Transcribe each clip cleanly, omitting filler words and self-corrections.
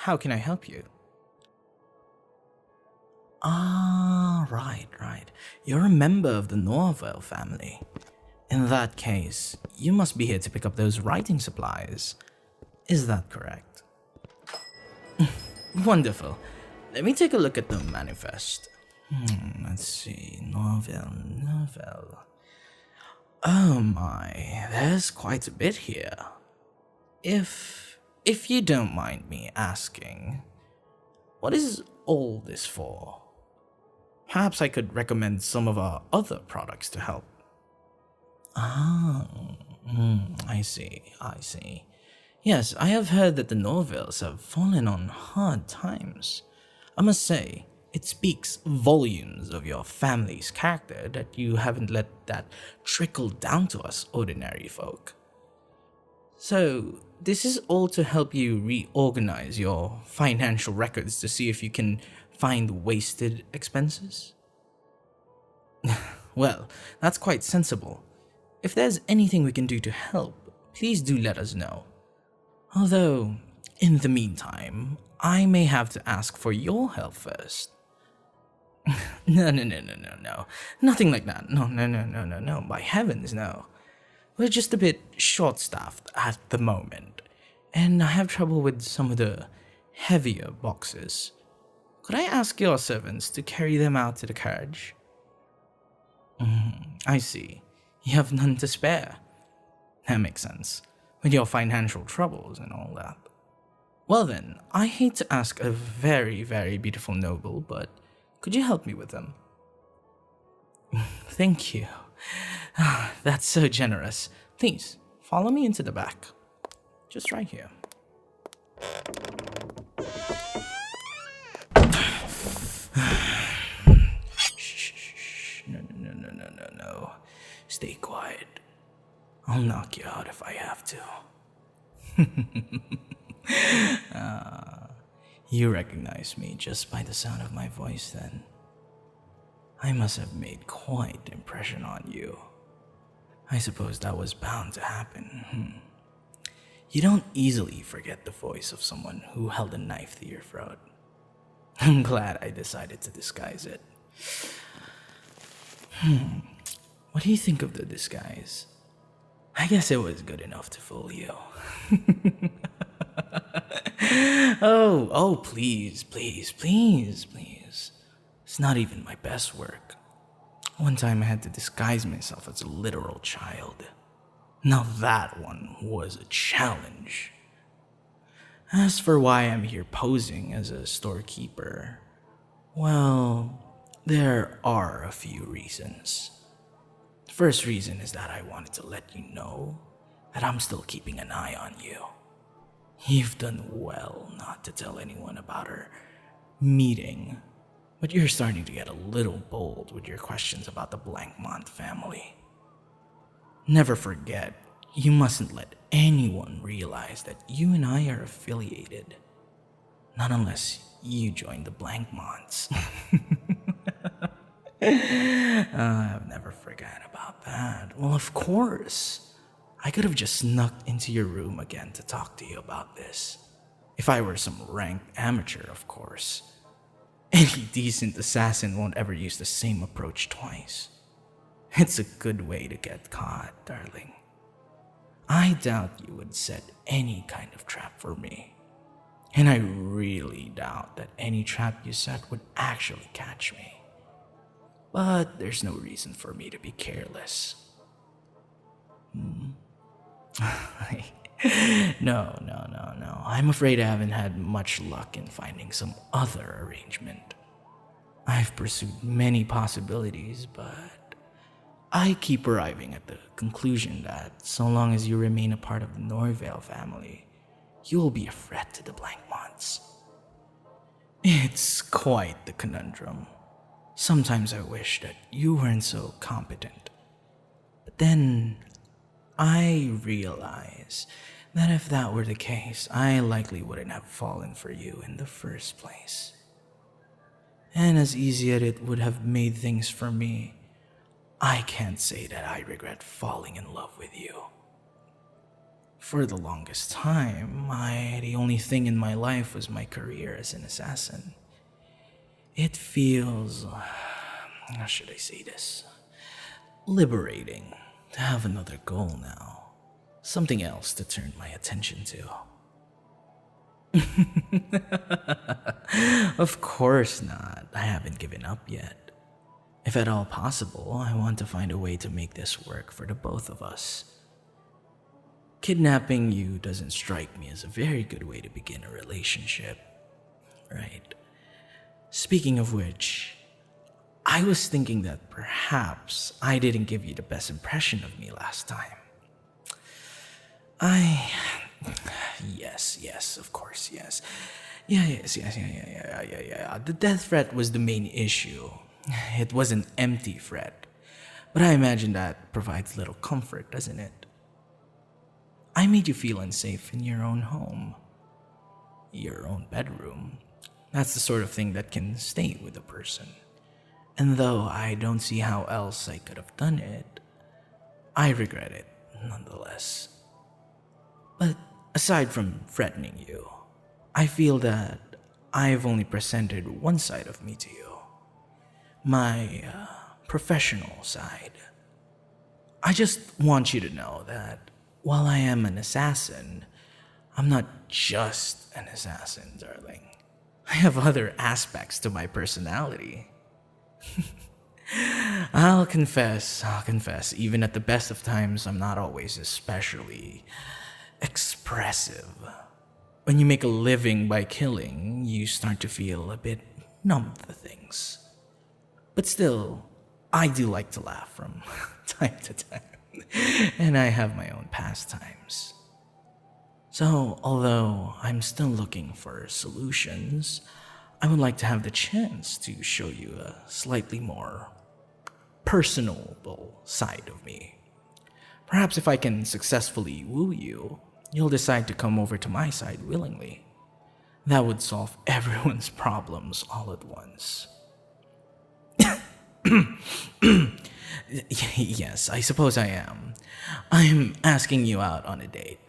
How can I help you? Right. You're a member of the Norvell family. In that case, you must be here to pick up those writing supplies. Is that correct? Wonderful. Let me take a look at the manifest. Let's see. Norvell. Oh my, there's quite a bit here. If you don't mind me asking, what is all this for? Perhaps I could recommend some of our other products to help. I see. Yes, I have heard that the Norvilles have fallen on hard times. I must say, it speaks volumes of your family's character that you haven't let that trickle down to us ordinary folk. So, this is all to help you reorganize your financial records to see if you can find wasted expenses? Well, that's quite sensible. If there's anything we can do to help, please do let us know. Although, in the meantime, I may have to ask for your help first. No. Nothing like that. No. By heavens, no. We're just a bit short-staffed at the moment, and I have trouble with some of the heavier boxes. Could I ask your servants to carry them out to the carriage? I see. You have none to spare. That makes sense, with your financial troubles and all that. Well then, I hate to ask a very, very beautiful noble, but could you help me with them? Thank you. That's so generous. Please, follow me into the back. Just right here. Shh. No. Stay quiet. I'll knock you out if I have to. You recognize me just by the sound of my voice then. I must have made quite an impression on you. I suppose that was bound to happen. You don't easily forget the voice of someone who held a knife to your throat. I'm glad I decided to disguise it. What do you think of the disguise? I guess it was good enough to fool you. Oh, please. It's not even my best work. One time I had to disguise myself as a literal child. Now that one was a challenge. As for why I'm here posing as a storekeeper, well, there are a few reasons. The first reason is that I wanted to let you know that I'm still keeping an eye on you. You've done well not to tell anyone about our meeting, but you're starting to get a little bold with your questions about the Blankmont family. Never forget, you mustn't let anyone realize that you and I are affiliated. Not unless you join the Blankmonts. I've never forgotten about that. Well, of course. I could have just snuck into your room again to talk to you about this. If I were some rank amateur, of course. Any decent assassin won't ever use the same approach twice. It's a good way to get caught, darling. I doubt you would set any kind of trap for me. And I really doubt that any trap you set would actually catch me. But there's no reason for me to be careless. No. I'm afraid I haven't had much luck in finding some other arrangement. I've pursued many possibilities, but I keep arriving at the conclusion that so long as you remain a part of the Norvale family, you will be a threat to the Blankmonts. It's quite the conundrum. Sometimes I wish that you weren't so competent. But then I realize that if that were the case, I likely wouldn't have fallen for you in the first place. And as easy as it would have made things for me, I can't say that I regret falling in love with you. For the longest time, the only only thing in my life was my career as an assassin. It feels, how should I say this, liberating to have another goal now. Something else to turn my attention to. Of course not. I haven't given up yet. If at all possible, I want to find a way to make this work for the both of us. Kidnapping you doesn't strike me as a very good way to begin a relationship, right? Speaking of which, I was thinking that perhaps I didn't give you the best impression of me last time. Yes, of course, yes. Yeah. The death threat was the main issue. It was an empty threat. But I imagine that provides little comfort, doesn't it? I made you feel unsafe in your own home. Your own bedroom. That's the sort of thing that can stay with a person. And though I don't see how else I could have done it, I regret it nonetheless. But aside from threatening you, I feel that I've only presented one side of me to you. My professional side. I just want you to know that while I am an assassin, I'm not just an assassin, darling. I have other aspects to my personality. I'll confess, even at the best of times, I'm not always especially expressive. When you make a living by killing, you start to feel a bit numb to things. But still, I do like to laugh from time to time, and I have my own pastimes. So, although I'm still looking for solutions, I would like to have the chance to show you a slightly more personable side of me. Perhaps if I can successfully woo you, you'll decide to come over to my side willingly. That would solve everyone's problems all at once. Yes, I suppose I am. I'm asking you out on a date.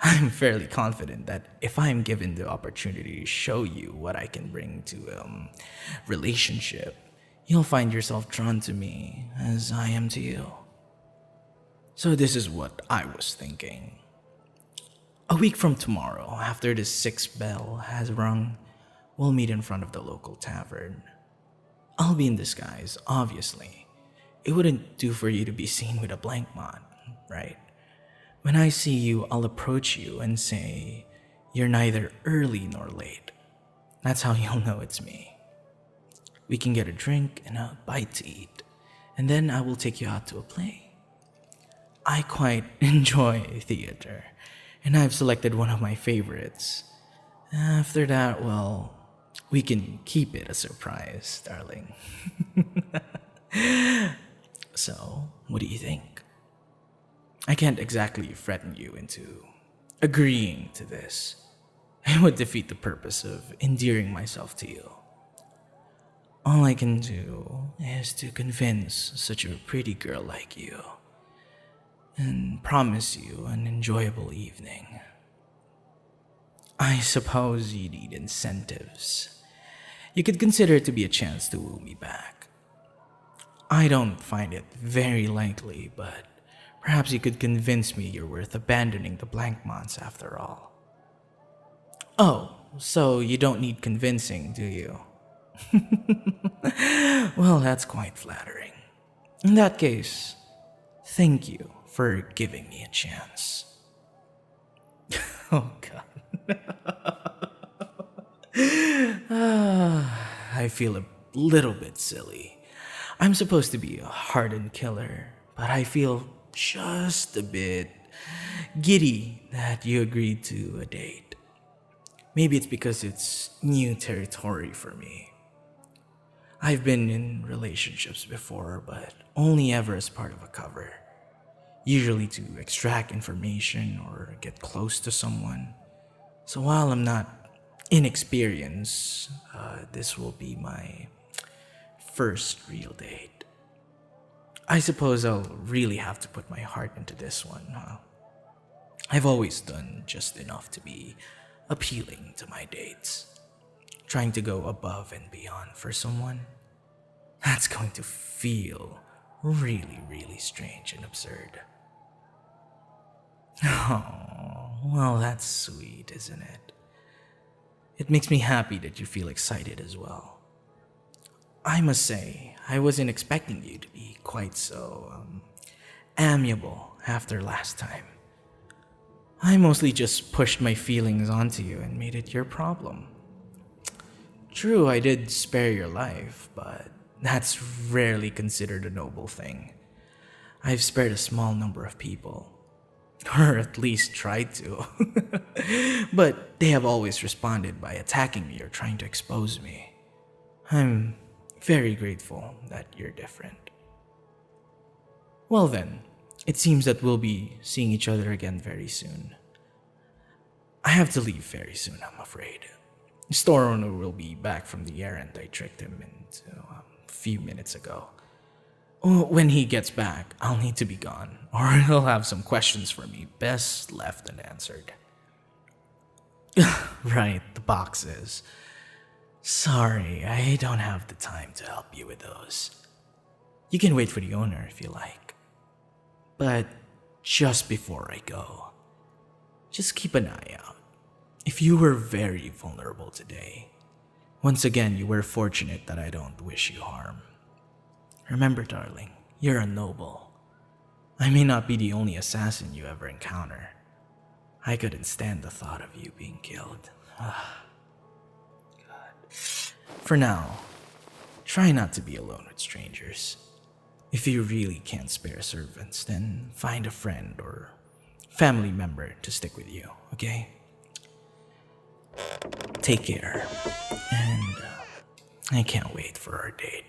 I'm fairly confident that if I'm given the opportunity to show you what I can bring to a relationship, you'll find yourself drawn to me as I am to you. So this is what I was thinking. A week from tomorrow, after the 6th bell has rung, we'll meet in front of the local tavern. I'll be in disguise, obviously. It wouldn't do for you to be seen with a blank mod, right? When I see you, I'll approach you and say, you're neither early nor late. That's how you'll know it's me. We can get a drink and a bite to eat, and then I will take you out to a play. I quite enjoy theater, and I've selected one of my favorites. After that, well, we can keep it a surprise, darling. So, what do you think? I can't exactly threaten you into agreeing to this. It would defeat the purpose of endearing myself to you. All I can do is to convince such a pretty girl like you and promise you an enjoyable evening. I suppose you need incentives. You could consider it to be a chance to woo me back. I don't find it very likely, but perhaps you could convince me you're worth abandoning the blank mons after all. Oh, so you don't need convincing, do you? Well, that's quite flattering. In that case, thank you for giving me a chance. Oh, God. I feel a little bit silly. I'm supposed to be a hardened killer, but I feel just a bit giddy that you agreed to a date. Maybe it's because it's new territory for me. I've been in relationships before, but only ever as part of a cover. Usually to extract information or get close to someone. So while I'm not inexperienced, this will be my first real date. I suppose I'll really have to put my heart into this one, huh? I've always done just enough to be appealing to my dates, trying to go above and beyond for someone. That's going to feel really, really strange and absurd. Oh, well, that's sweet, isn't it? It makes me happy that you feel excited as well. I must say, I wasn't expecting you to be quite so, amiable after last time. I mostly just pushed my feelings onto you and made it your problem. True, I did spare your life, but that's rarely considered a noble thing. I've spared a small number of people, or at least tried to, but they have always responded by attacking me or trying to expose me. I'm very grateful that you're different. Well then, it seems that we'll be seeing each other again very soon. I have to leave very soon, I'm afraid. The store owner will be back from the errand I tricked him into a few minutes ago. When he gets back, I'll need to be gone, or he'll have some questions for me best left unanswered. Right, the boxes. Sorry, I don't have the time to help you with those. You can wait for the owner if you like. But just before I go, just keep an eye out. If you were very vulnerable today, once again you were fortunate that I don't wish you harm. Remember, darling, you're a noble. I may not be the only assassin you ever encounter. I couldn't stand the thought of you being killed. God. For now, try not to be alone with strangers. If you really can't spare servants, then find a friend or family member to stick with you, okay? Take care, and I can't wait for our date.